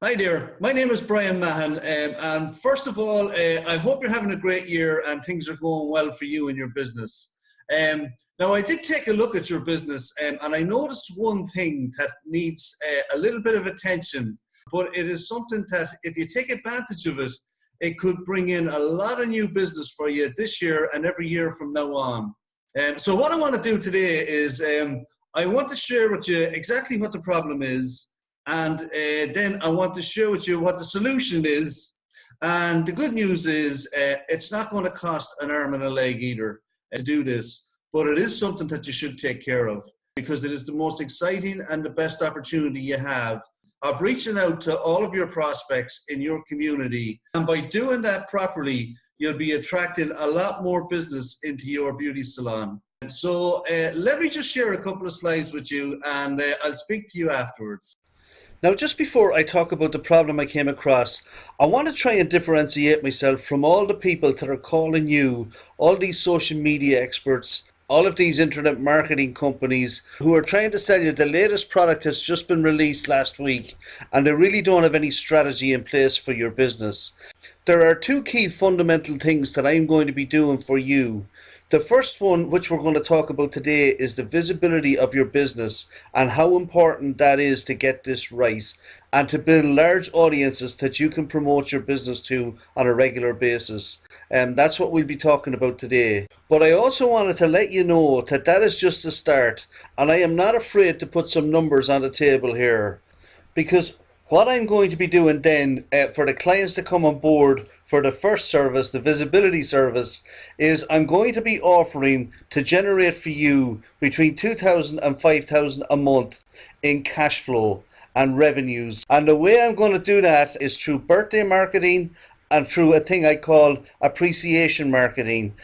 Hi there, my name is Brian Mahan, and first of all, I hope you're having a great year and things are going well for you and your business. Um, Now, I did take a look at your business, and I noticed one thing that needs a little bit of attention, but it is something that if you take advantage of it, it could bring in a lot of new business for you this year and every year from now on. So what I want to do today is I want to share with you exactly what the problem is, and then I want to share with you what the solution is. And the good news is it's not going to cost an arm and a leg either to do this, but it is something that you should take care of because it is the most exciting and the best opportunity you have of reaching out to all of your prospects in your community. And by doing that properly, you'll be attracting a lot more business into your beauty salon. So let me just share a couple of slides with you, and I'll speak to you afterwards. Now, just before I talk about the problem I came across, I want to try and differentiate myself from all the people that are calling you, all these social media experts, all of these internet marketing companies who are trying to sell you the latest product that's just been released last week, and they really don't have any strategy in place for your business. There are two key fundamental things that I'm going to be doing for you. The first one, which we're going to talk about today, is the visibility of your business and how important that is to get this right and to build large audiences that you can promote your business to on a regular basis. And that's what we'll be talking about today. But I also wanted to let you know that that is just the start, and I am not afraid to put some numbers on the table here. Because what I'm going to be doing then for the clients to come on board for the first service, the visibility service, is I'm going to be offering to generate for you between 2,000 and 5,000 a month in cash flow and revenues. And the way I'm going to do that is through birthday marketing and through a thing I call appreciation marketing.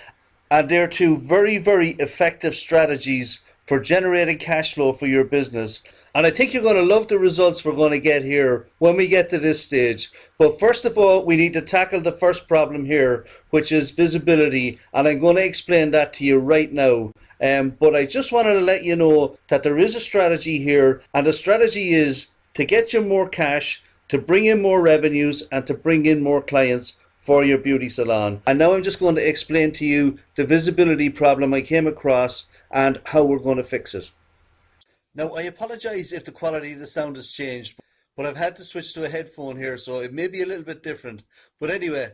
And they're two very, very effective strategies for generating cash flow for your business. And I think you're going to love the results we're going to get here when we get to this stage. But first of all, we need to tackle the first problem here, which is visibility. And I'm going to explain that to you right now. But I just wanted to let you know that there is a strategy here. And the strategy is to get you more cash, to bring in more revenues, and to bring in more clients for your beauty salon. And now I'm just going to explain to you the visibility problem I came across and how we're going to fix it. Now, I apologize if the quality of the sound has changed, but I've had to switch to a headphone here, so it may be a little bit different. But anyway,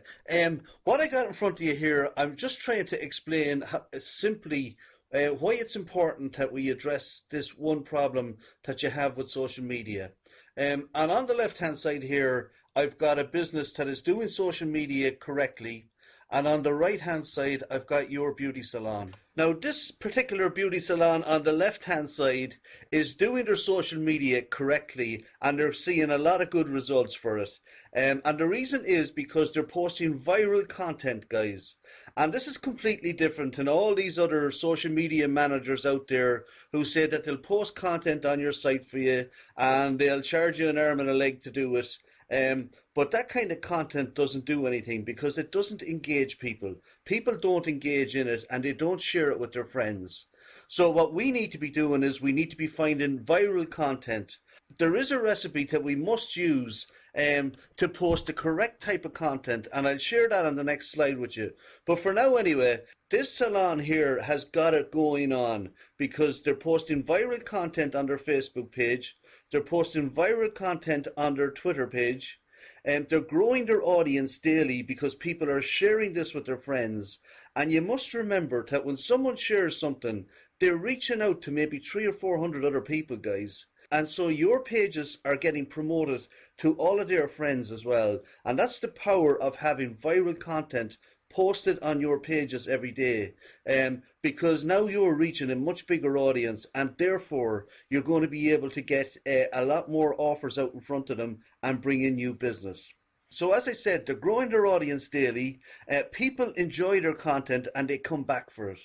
what I got in front of you here, I'm just trying to explain simply why it's important that we address this one problem that you have with social media. And on the left-hand side here, I've got a business that is doing social media correctly. And on the right hand side, I've got your beauty salon. Now, this particular beauty salon on the left hand side is doing their social media correctly, and they're seeing a lot of good results for it. And the reason is because they're posting viral content, guys. And this is completely different than all these other social media managers out there who say that they'll post content on your site for you and they'll charge you an arm and a leg to do it. But that kind of content doesn't do anything because it doesn't engage people. People don't engage in it and they don't share it with their friends. So what we need to be doing is we need to be finding viral content. There is a recipe that we must use to post the correct type of content, and I'll share that on the next slide with you. But for now anyway, this salon here has got it going on because they're posting viral content on their Facebook page. They're posting viral content on their Twitter page, and they're growing their audience daily because people are sharing this with their friends. And you must remember that when someone shares something, they're reaching out to maybe 300 or 400 other people, guys. And so your pages are getting promoted to all of their friends as well. And that's the power of having viral content posted on your pages every day, because now you're reaching a much bigger audience, and therefore you're going to be able to get a lot more offers out in front of them and bring in new business. So as I said, they're growing their audience daily. People enjoy their content and they come back for it.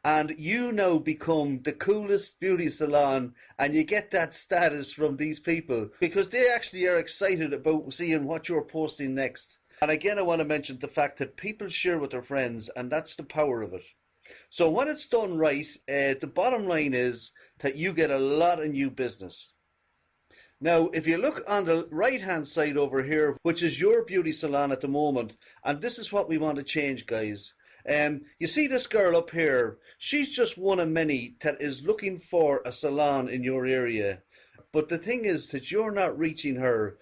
And you now become the coolest beauty salon, and you get that status from these people because they actually are excited about seeing what you're posting next. And again, I want to mention the fact that people share with their friends, and that's the power of it. So when it's done right, the bottom line is that you get a lot of new business. Now, if you look on the right hand side over here, which is your beauty salon at the moment, and this is what we want to change, guys. You see this girl up here? She's just one of many that is looking for a salon in your area. But the thing is that you're not reaching her,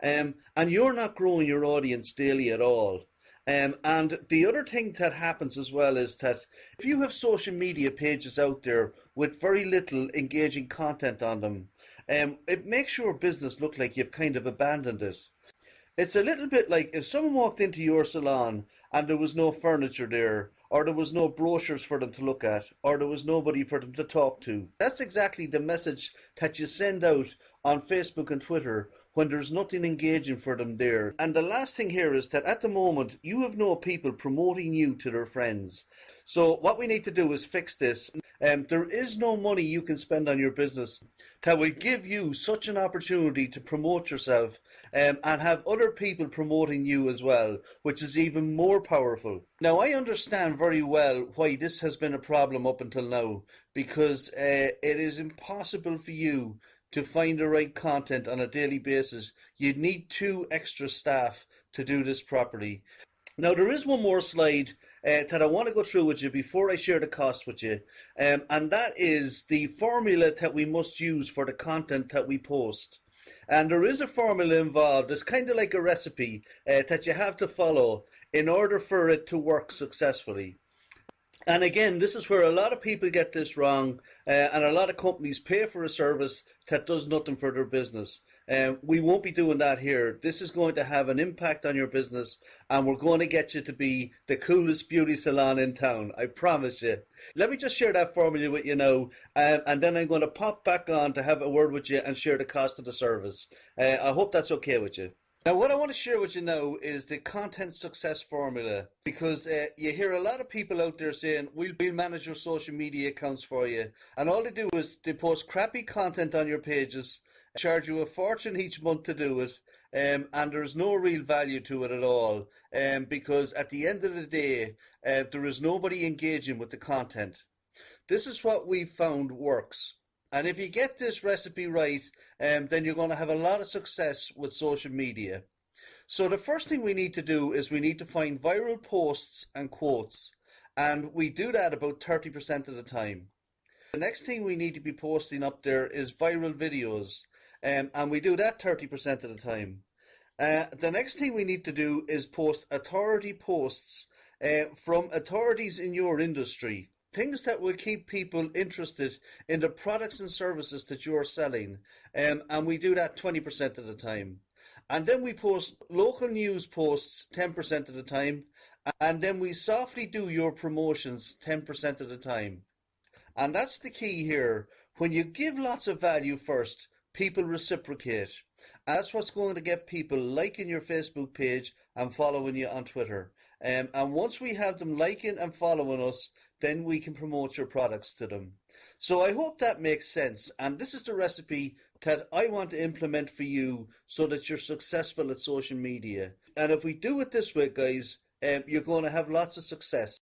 and you're not growing your audience daily at all. And the other thing that happens as well is that if you have social media pages out there with very little engaging content on them, it makes your business look like you've kind of abandoned it. It's a little bit like if someone walked into your salon and there was no furniture there, or there was no brochures for them to look at, or there was nobody for them to talk to. That's exactly the message that you send out on Facebook and Twitter when there's nothing engaging for them there. And the last thing here is that at the moment, you have no people promoting you to their friends. So what we need to do is fix this. There is no money you can spend on your business that will give you such an opportunity to promote yourself, and have other people promoting you as well, which is even more powerful. Now, I understand very well why this has been a problem up until now, because it is impossible for you to find the right content on a daily basis. You need 2 extra staff to do this properly. Now, there is one more slide that I want to go through with you before I share the cost with you, and that is the formula that we must use for the content that we post. And there is a formula involved. It's kind of like a recipe that you have to follow in order for it to work successfully. And again, this is where a lot of people get this wrong, and a lot of companies pay for a service that does nothing for their business. We won't be doing that here. This is going to have an impact on your business, and we're going to get you to be the coolest beauty salon in town. I promise you. Let me just share that formula with you now, and then I'm going to pop back on to have a word with you and share the cost of the service. I hope that's okay with you. Now, what I want to share with you now is the content success formula, because you hear a lot of people out there saying, we'll manage your social media accounts for you. And all they do is they post crappy content on your pages, charge you a fortune each month to do it, and there's no real value to it at all, because at the end of the day, there is nobody engaging with the content. This is what we've found works. And if you get this recipe right, then you're going to have a lot of success with social media. So the first thing we need to do is we need to find viral posts and quotes. And we do that about 30% of the time. The next thing we need to be posting up there is viral videos. And we do that 30% of the time. The next thing we need to do is post authority posts from authorities in your industry. Things that will keep people interested in the products and services that you're selling. And we do that 20% of the time. And then we post local news posts 10% of the time. And then we softly do your promotions 10% of the time. And that's the key here. When you give lots of value first, people reciprocate. That's what's going to get people liking your Facebook page and following you on Twitter. And once we have them liking and following us, then we can promote your products to them. So I hope that makes sense. And this is the recipe that I want to implement for you so that you're successful at social media. And if we do it this way, guys, you're going to have lots of success.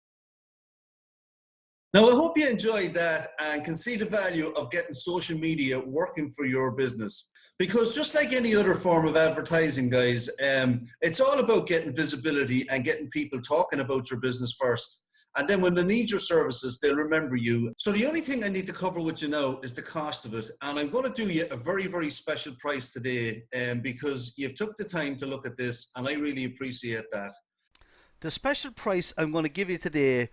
Now, I hope you enjoyed that and can see the value of getting social media working for your business. Because just like any other form of advertising, guys, it's all about getting visibility and getting people talking about your business first. And then when they need your services, they'll remember you. So the only thing I need to cover with you now is the cost of it. And I'm going to do you a very, very special price today, because you've took the time to look at this, and I really appreciate that. The special price I'm going to give you today,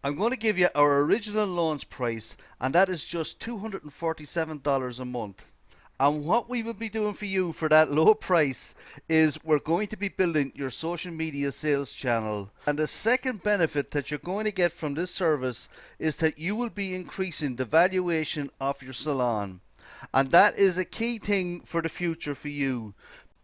I'm going to give you our original launch price, and that is just $247 a month. And what we will be doing for you for that low price is we're going to be building your social media sales channel. And the second benefit that you're going to get from this service is that you will be increasing the valuation of your salon. And that is a key thing for the future for you.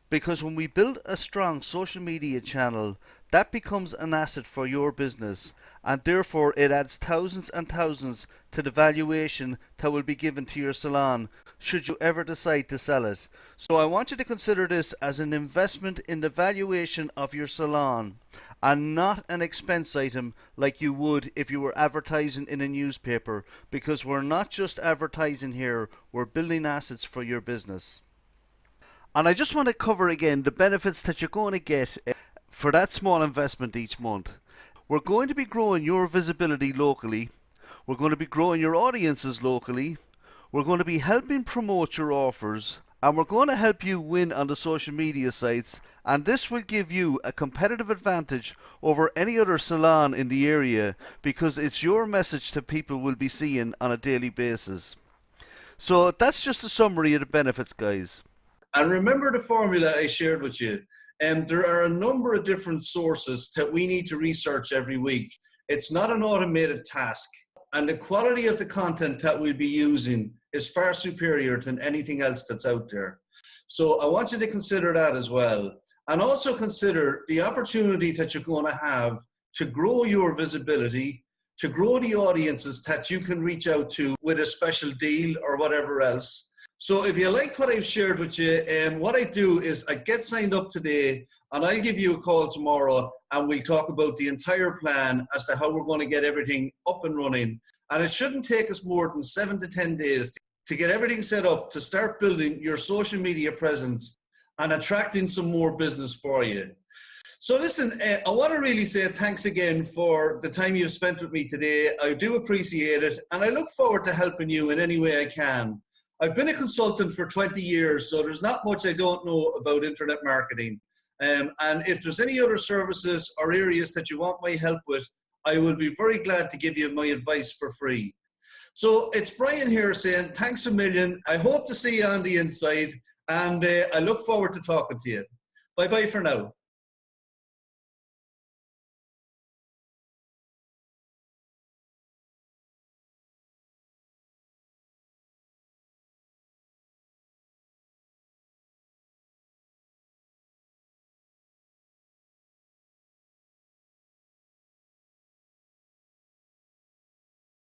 Because when we build a strong social media channel, that becomes an asset for your business, and therefore it adds thousands and thousands to the valuation that will be given to your salon should you ever decide to sell it. So I want you to consider this as an investment in the valuation of your salon and not an expense item like you would if you were advertising in a newspaper, because we're not just advertising here, we're building assets for your business. And I just want to cover again the benefits that you're going to get for that small investment each month. We're going to be growing your visibility locally. We're going to be growing your audiences locally. We're going to be helping promote your offers. And we're going to help you win on the social media sites. And this will give you a competitive advantage over any other salon in the area because it's your message that people will be seeing on a daily basis. So that's just a summary of the benefits, guys. And remember the formula I shared with you. There are a number of different sources that we need to research every week. It's not an automated task. And the quality of the content that we'll be using is far superior than anything else that's out there. So I want you to consider that as well. And also consider the opportunity that you're going to have to grow your visibility, to grow the audiences that you can reach out to with a special deal or whatever else. So if you like what I've shared with you, what I do is I get signed up today and I'll give you a call tomorrow and we'll talk about the entire plan as to how we're going to get everything up and running. And it shouldn't take us more than 7 to 10 days to get everything set up to start building your social media presence and attracting some more business for you. So listen, I want to really say thanks again for the time you've spent with me today. I do appreciate it and I look forward to helping you in any way I can. I've been a consultant for 20 years, so there's not much I don't know about internet marketing. And if there's any other services or areas that you want my help with, I will be very glad to give you my advice for free. So it's Brian here saying thanks a million. I hope to see you on the inside, and I look forward to talking to you. Bye-bye for now.